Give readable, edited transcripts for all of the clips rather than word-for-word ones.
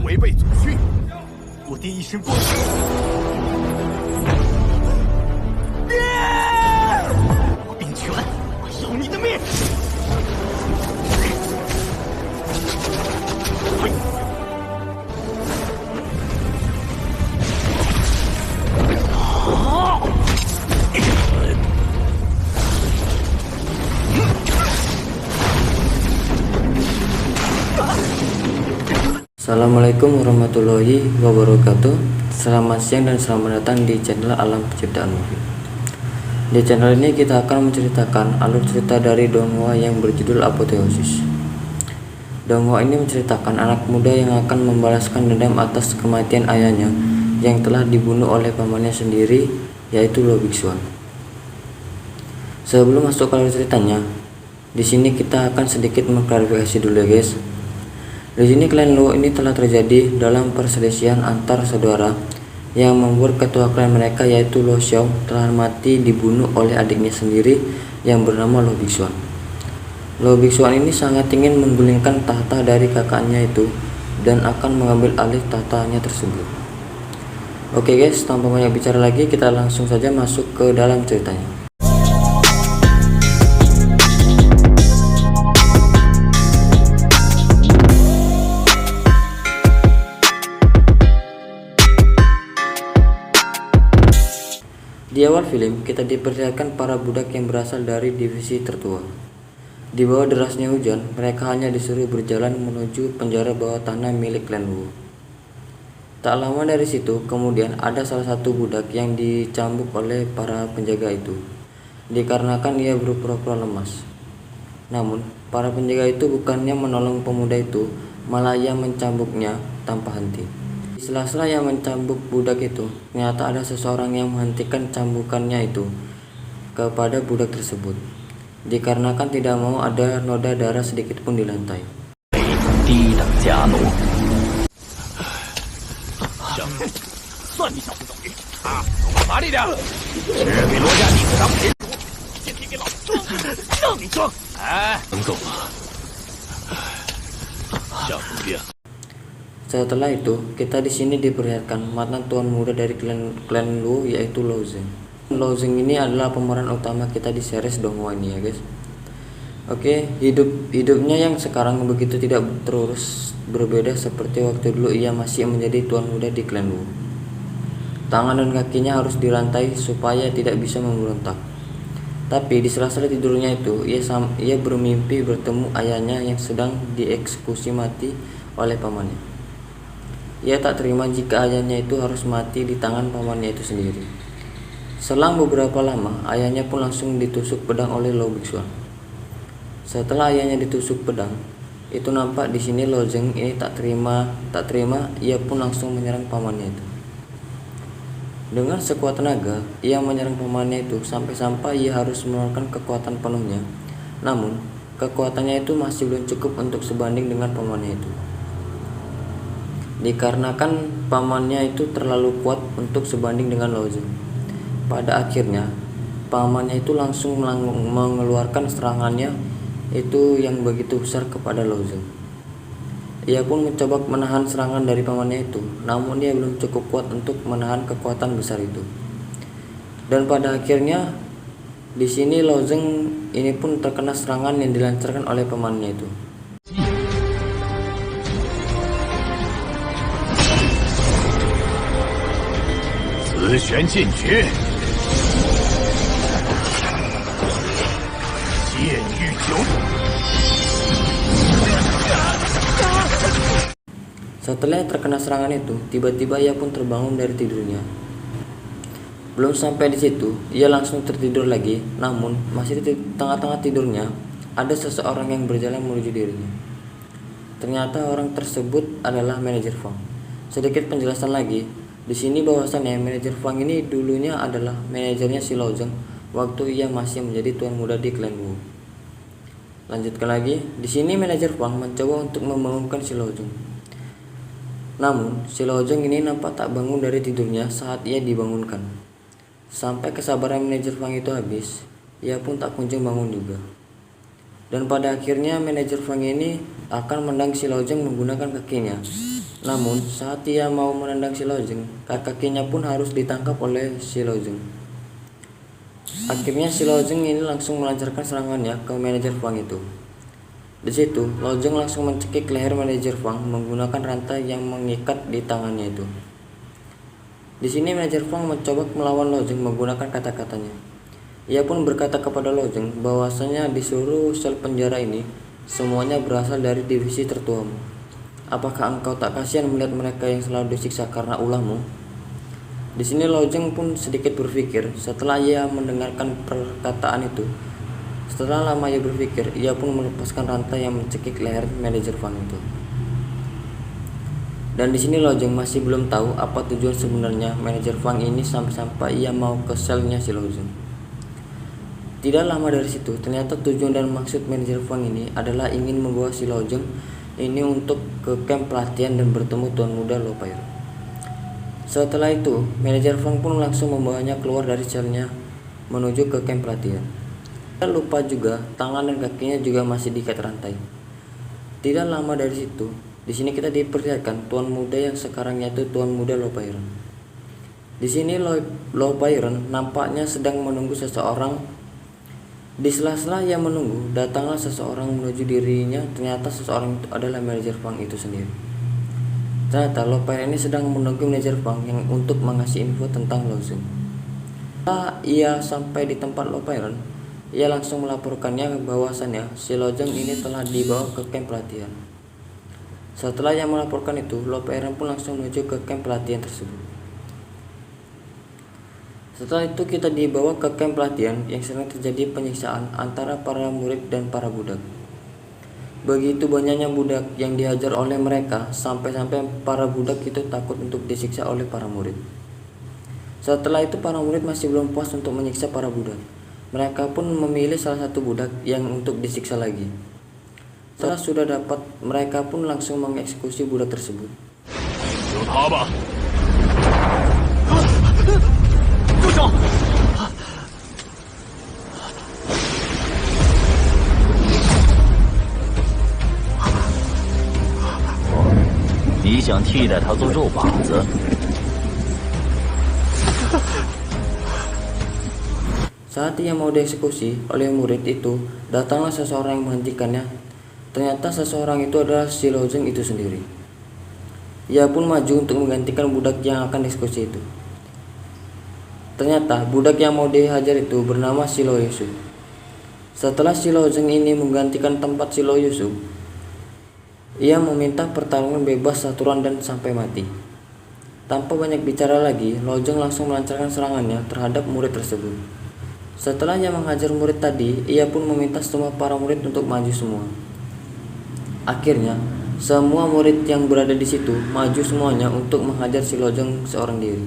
违背祖训，我爹一身光辉。爹！兵权，我要你的命！Assalamualaikum warahmatullahi wabarakatuh. Selamat siang dan selamat datang di channel Alam Penciptaan Movie. Di channel ini kita akan menceritakan alur cerita dari donghua yang berjudul Apoteosis. Donghua ini menceritakan anak muda yang akan membalaskan dendam atas kematian ayahnya yang telah dibunuh oleh pamannya sendiri, yaitu Lo Biksuan. Sebelum masuk ke alur ceritanya, di sini kita akan sedikit mengklarifikasi dulu ya guys. Di sini klan Lo ini telah terjadi dalam perselisihan antar saudara yang membuat ketua klan mereka yaitu Lo Xiao telah mati dibunuh oleh adiknya sendiri yang bernama Lo Biksuan. Lo Biksuan ini sangat ingin menggulingkan tahta dari kakaknya itu dan akan mengambil alih tahtanya tersebut. Oke guys, tanpa banyak bicara lagi kita langsung saja masuk ke dalam ceritanya. Di awal film, kita diperlihatkan para budak yang berasal dari divisi tertua. Di bawah derasnya hujan, mereka hanya disuruh berjalan menuju penjara bawah tanah milik klan Wu. Tak lama dari situ, kemudian ada salah satu budak yang dicambuk oleh para penjaga itu, dikarenakan ia berpura-pura lemas. Namun, para penjaga itu bukannya menolong pemuda itu, malah ia mencambuknya tanpa henti. Di sela-sela yang mencambuk budak itu, ternyata ada seseorang yang menghentikan cambukannya itu kepada budak tersebut, dikarenakan tidak mau ada noda darah sedikit pun di lantai. Setelah itu, kita di sini diperlihatkan mantan tuan muda dari klan Lu yaitu Lo Zeng. Lo Zeng ini adalah pemeran utama kita di series donghua ini ya guys. Oke, hidupnya yang sekarang begitu tidak terurus, berbeda seperti waktu dulu ia masih menjadi tuan muda di klan Lu. Tangan dan kakinya harus dirantai supaya tidak bisa memberontak. Tapi di sela-sela tidurnya itu, ia bermimpi bertemu ayahnya yang sedang dieksekusi mati oleh pamannya. Ia tak terima jika ayahnya itu harus mati di tangan pamannya itu sendiri. Selang beberapa lama, ayahnya pun langsung ditusuk pedang oleh Lo Biksuan. Setelah ayahnya ditusuk pedang, itu nampak di sini Lo Zeng ini tak terima, ia pun langsung menyerang pamannya itu. Dengan sekuat tenaga, ia menyerang pamannya itu sampai-sampai ia harus mengeluarkan kekuatan penuhnya. Namun, kekuatannya itu masih belum cukup untuk sebanding dengan pamannya itu. Dikarenakan pamannya itu terlalu kuat untuk sebanding dengan Lo Zeng. Pada akhirnya, pamannya itu langsung mengeluarkan serangannya itu yang begitu besar kepada Lo Zeng. Ia pun mencoba menahan serangan dari pamannya itu, namun dia belum cukup kuat untuk menahan kekuatan besar itu. Dan pada akhirnya, di sini Lo Zeng ini pun terkena serangan yang dilancarkan oleh pamannya itu. Setelah terkena serangan itu, tiba-tiba ia pun terbangun dari tidurnya. Belum sampai di situ, ia langsung tertidur lagi. Namun, masih di tengah-tengah tidurnya, ada seseorang yang berjalan menuju dirinya. Ternyata orang tersebut adalah manajer Fang. Sedikit penjelasan lagi, di sini bahwasannya manajer Fang ini dulunya adalah manajernya si Lo Zeng waktu ia masih menjadi tuan muda di klan Wu. Lanjutkan lagi, di sini manajer Fang mencoba untuk membangunkan si Lo Zeng. Namun, si Lo Zeng ini nampak tak bangun dari tidurnya saat ia dibangunkan. Sampai kesabaran manajer Fang itu habis, ia pun tak kunjung bangun juga. Dan pada akhirnya manajer Fang ini akan menendang si Lo Zeng menggunakan kakinya. Namun saat ia mau menendang si Lojeng, kakinya pun harus ditangkap oleh si Lojeng. Akhirnya si Lojeng ini langsung melancarkan serangannya ke manajer Fang itu. Di situ, Lojeng langsung mencekik leher manajer Fang menggunakan rantai yang mengikat di tangannya itu. Di sini manajer Fang mencoba melawan Lojeng menggunakan kata-katanya. Ia pun berkata kepada Lojeng bahwasanya di seluruh sel penjara ini semuanya berasal dari divisi tertuamu. Apakah engkau tak kasihan melihat mereka yang selalu disiksa karena ulahmu? Di sini Lojeng pun sedikit berpikir setelah ia mendengarkan perkataan itu. Setelah lama ia berpikir, ia pun melepaskan rantai yang mencekik leher manajer Fang itu. Dan di sini Lojeng masih belum tahu apa tujuan sebenarnya manajer Fang ini sampai ia mau ke selnya si Lojeng. Tidak lama dari situ, ternyata tujuan dan maksud manajer Fang ini adalah ingin membawa si Lojeng ini untuk ke camp pelatihan dan bertemu Tuan Muda Lo Pairo. Setelah itu, manajer Fang pun langsung membawanya keluar dari selnya menuju ke camp pelatihan. Tidak lupa juga, tangan dan kakinya juga masih diikat rantai. Tidak lama dari situ, di sini kita diperlihatkan Tuan Muda yang sekarang yaitu Tuan Muda Lo Pairo. Di sini Lo Pairo nampaknya sedang menunggu seseorang. Di sela-sela ia menunggu, datanglah seseorang menuju dirinya. Ternyata seseorang itu adalah manajer Fang itu sendiri. Ternyata Lo Pairo ini sedang menunggu manajer Fang yang untuk mengasih info tentang Lojeng. Setelah ia sampai di tempat Lo Pairo, ia langsung melaporkannya bahwasannya si Lojeng ini telah dibawa ke camp pelatihan. Setelah ia melaporkan itu, Lo Pairo pun langsung menuju ke camp pelatihan tersebut. Setelah itu kita dibawa ke camp pelatihan yang sedang terjadi penyiksaan antara para murid dan para budak. Begitu banyaknya budak yang dihajar oleh mereka sampai-sampai para budak itu takut untuk disiksa oleh para murid. Setelah itu para murid masih belum puas untuk menyiksa para budak. Mereka pun memilih salah satu budak yang untuk disiksa lagi. Setelah sudah dapat, mereka pun langsung mengeksekusi budak tersebut. Ni想替代他做肉靶子？ Saat ia mau dieksekusi oleh murid itu, datanglah seseorang yang menghentikannya. Ternyata seseorang itu adalah si Lojeng itu sendiri. Ia pun maju untuk menggantikan budak yang akan dieksekusi itu. Ternyata budak yang mau dihajar itu bernama si Lo Yusuf. Setelah si Lojeng ini menggantikan tempat si Lo Yusuf, ia meminta pertarungan bebas saturan dan sampai mati. Tanpa banyak bicara lagi, Lojeng langsung melancarkan serangannya terhadap murid tersebut. Setelah ia menghajar murid tadi, ia pun meminta semua para murid untuk maju semua. Akhirnya, semua murid yang berada di situ maju semuanya untuk menghajar si Lojeng seorang diri.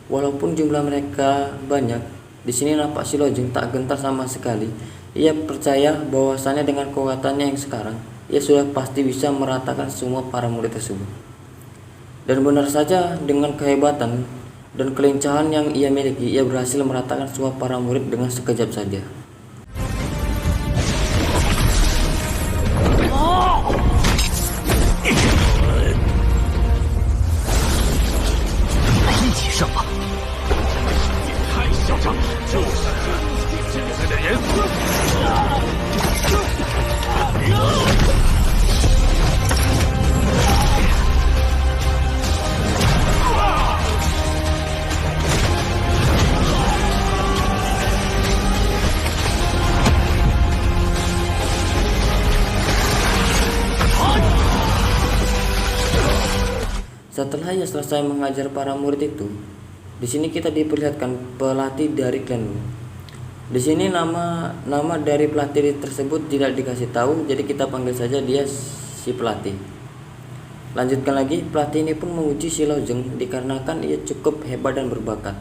Walaupun jumlah mereka banyak, di sini nampak si Lojeng tak gentar sama sekali. Ia percaya bahwasannya dengan kekuatannya yang sekarang, ia sudah pasti bisa meratakan semua para murid tersebut. Dan benar saja, dengan kehebatan dan kelincahan yang ia miliki, ia berhasil meratakan semua para murid dengan sekejap saja. Setelah ia selesai mengajar para murid itu, di sini kita diperlihatkan pelatih dari klan Wu. Di sini nama dari pelatih tersebut tidak dikasih tahu, jadi kita panggil saja dia si pelatih. Lanjutkan lagi, pelatih ini pun menguji si Lojeng dikarenakan ia cukup hebat dan berbakat.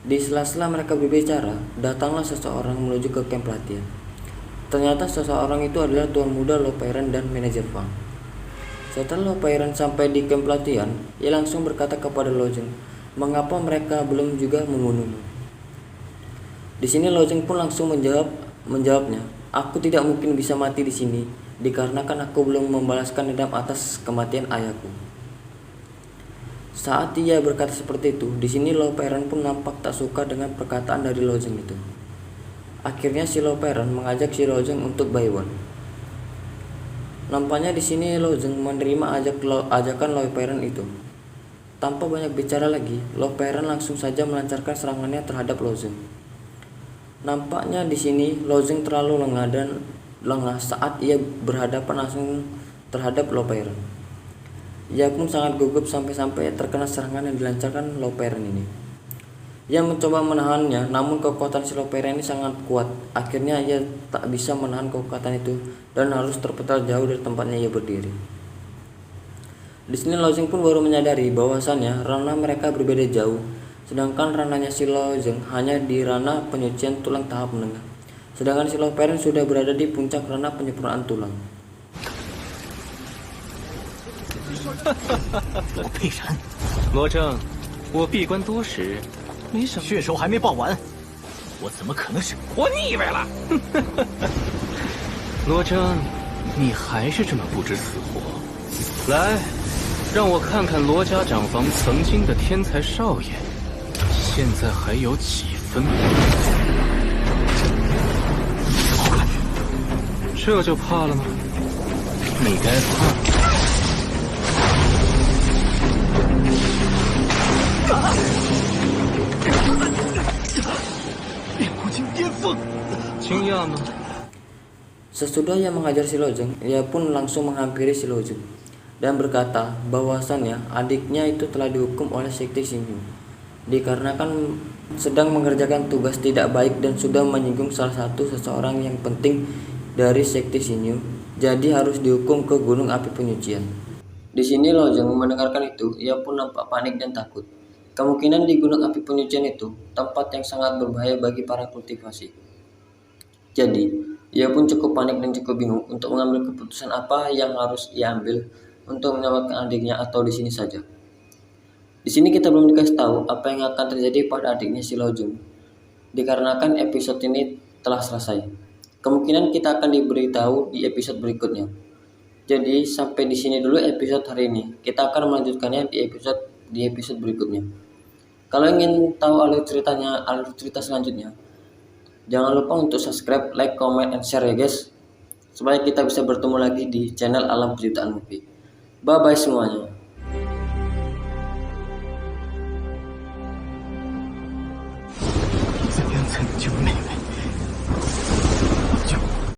Di sela-sela mereka berbicara, datanglah seseorang menuju ke camp pelatihan. Ternyata seseorang itu adalah Tuan Muda Lo Pairo dan manajer Fang. Setelah Lo Pairo sampai di camp pelatihan, ia langsung berkata kepada Lojeng, mengapa mereka belum juga membunuhmu? Di sini Lojeng pun langsung menjawabnya, aku tidak mungkin bisa mati di sini. dikarenakan aku belum membalaskan dendam atas kematian ayahku. Saat ia berkata seperti itu, di sini Lo Parent pun nampak tak suka dengan perkataan dari Lo Zeng itu. Akhirnya si Lo Parent mengajak si Lo Zeng untuk Baiwan. Nampaknya di sini Lo Zeng menerima ajakan Lo Parent itu. Tanpa banyak bicara lagi, Lo Parent langsung saja melancarkan serangannya terhadap Lo Zeng. Nampaknya di sini Lo Zeng terlalu lengah saat ia berhadapan langsung terhadap Lo Parent. Ia pun sangat gugup sampai-sampai terkena serangan yang dilancarkan Lo Parent ini. Ia mencoba menahannya, namun kekuatan si Lo Parent ini sangat kuat. Akhirnya ia tak bisa menahan kekuatan itu dan harus terpental jauh dari tempatnya ia berdiri. Di sini Lo Zeng pun baru menyadari bahwasannya ranah mereka berbeda jauh, sedangkan ranahnya si Lo Zeng hanya di ranah penyucian tulang tahap menengah, sedangkan si Lo Parent sudah berada di puncak ranah penyempurnaan tulang. 我佩然，罗正，我闭关多时，没想血手还没报完，我怎么可能是？我腻歪了。罗正，你还是这么不知死活。来，让我看看罗家长房曾经的天才少爷，现在还有几分？这就怕了吗？你该怕。 烈光境巅峰，惊讶吗？ Sesudah ia mengajar si Lo Zeng, ia pun langsung menghampiri si Lo Zeng dan berkata bahwasannya adiknya itu telah dihukum oleh Sekte Xingyu dikarenakan sedang mengerjakan tugas tidak baik dan sudah menyinggung seseorang yang penting dari Sekte Xingyu, jadi harus dihukum ke Gunung Api Penyucian. Di sini Lo Zeng mendengarkan itu, ia pun nampak panik dan takut. Kemungkinan di Gunung Api Penyucian itu tempat yang sangat berbahaya bagi para kultivasi. Jadi, ia pun cukup panik dan cukup bingung untuk mengambil keputusan apa yang harus ia ambil untuk menyelamatkan adiknya atau di sini saja. Di sini kita belum dikasih tahu apa yang akan terjadi pada adiknya si Lo Zeng, dikarenakan episode ini telah selesai. Kemungkinan kita akan diberitahu di episode berikutnya. Jadi sampai di sini dulu episode hari ini. Kita akan melanjutkannya di episode berikutnya. Kalau ingin tahu alur cerita selanjutnya, jangan lupa untuk subscribe, like, comment, and share ya guys, supaya kita bisa bertemu lagi di channel Alam Penciptaan Movie. Bye bye semuanya.